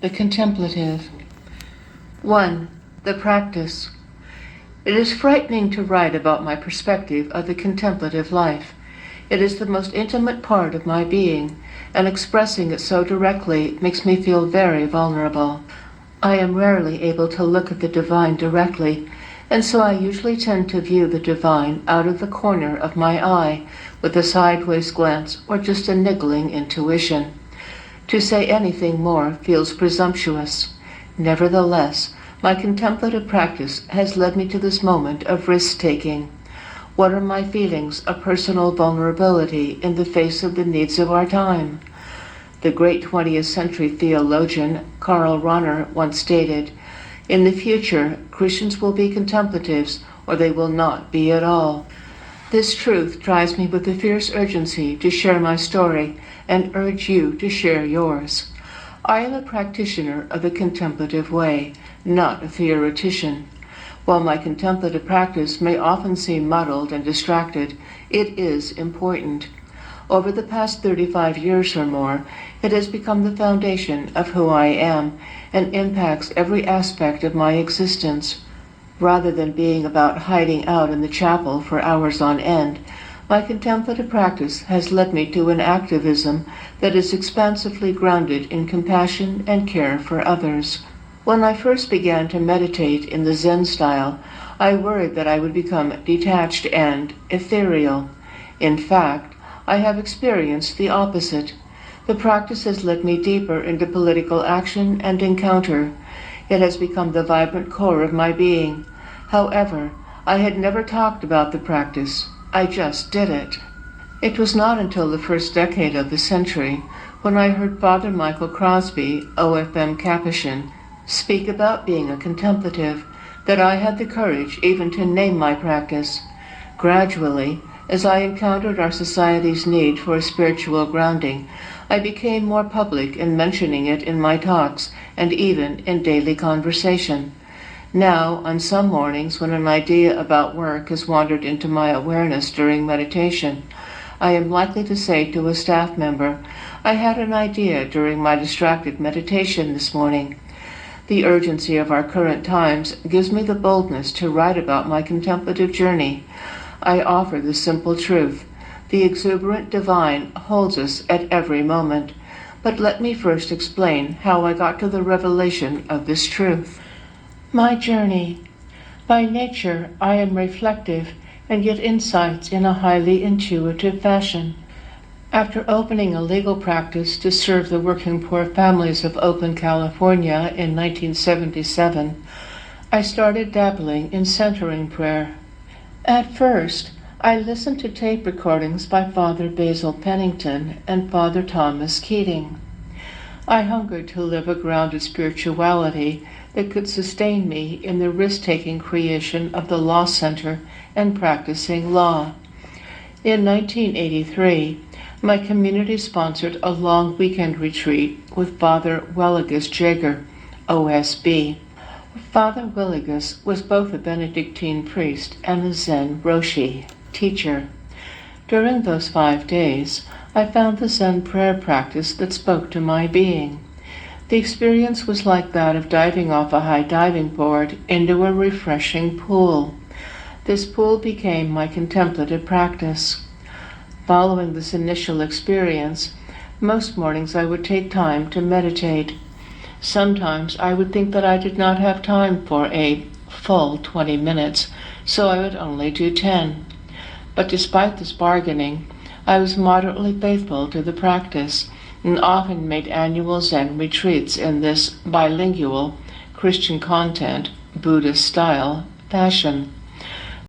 The contemplative. 1. The practice. It is frightening to write about my perspective of the contemplative life. It is the most intimate part of my being, and expressing it so directly makes me feel very vulnerable. I am rarely able to look at the divine directly, and so I usually tend to view the divine out of the corner of my eye, with a sideways glance or just a niggling intuition. To say anything more feels presumptuous. Nevertheless, my contemplative practice has led me to this moment of risk-taking. What are my feelings of personal vulnerability in the face of the needs of our time? The great 20th century theologian Karl Rahner once stated, "In the future, Christians will be contemplatives or they will not be at all." This truth drives me with a fierce urgency to share my story and urge you to share yours. I am a practitioner of the contemplative way, not a theoretician. While my contemplative practice may often seem muddled and distracted, it is important. Over the past 35 years or more, it has become the foundation of who I am and impacts every aspect of my existence. Rather than being about hiding out in the chapel for hours on end, my contemplative practice has led me to an activism that is expansively grounded in compassion and care for others. When I first began to meditate in the Zen style, I worried that I would become detached and ethereal. In fact, I have experienced the opposite. The practice has led me deeper into political action and encounter. It has become the vibrant core of my being. However, I had never talked about the practice. I just did it. It was not until the first decade of the century, when I heard Father Michael Crosby, OFM Capuchin, speak about being a contemplative, that I had the courage even to name my practice. Gradually, as I encountered our society's need for a spiritual grounding, I became more public in mentioning it in my talks and even in daily conversation. Now, on some mornings when an idea about work has wandered into my awareness during meditation, I am likely to say to a staff member, "I had an idea during my distracted meditation this morning." The urgency of our current times gives me the boldness to write about my contemplative journey. I offer the simple truth. The exuberant divine holds us at every moment. But let me first explain how I got to the revelation of this truth. My journey. By nature, I am reflective and get insights in a highly intuitive fashion. After opening a legal practice to serve the working poor families of Oakland, California in 1977, I started dabbling in centering prayer. At first, I listened to tape recordings by Father Basil Pennington and Father Thomas Keating. I hungered to live a grounded spirituality that could sustain me in the risk-taking creation of the law center and practicing law. In 1983, my community sponsored a long weekend retreat with Father Willigus Jaeger, OSB. Father Willigus was both a Benedictine priest and a Zen Roshi teacher. During those 5 days, I found the Zen prayer practice that spoke to my being. The experience was like that of diving off a high diving board into a refreshing pool. This pool became my contemplative practice. Following this initial experience, most mornings I would take time to meditate. Sometimes I would think that I did not have time for a full 20 minutes, so I would only do 10. But despite this bargaining, I was moderately faithful to the practice and often made annual Zen retreats in this bilingual, Christian content, Buddhist style fashion.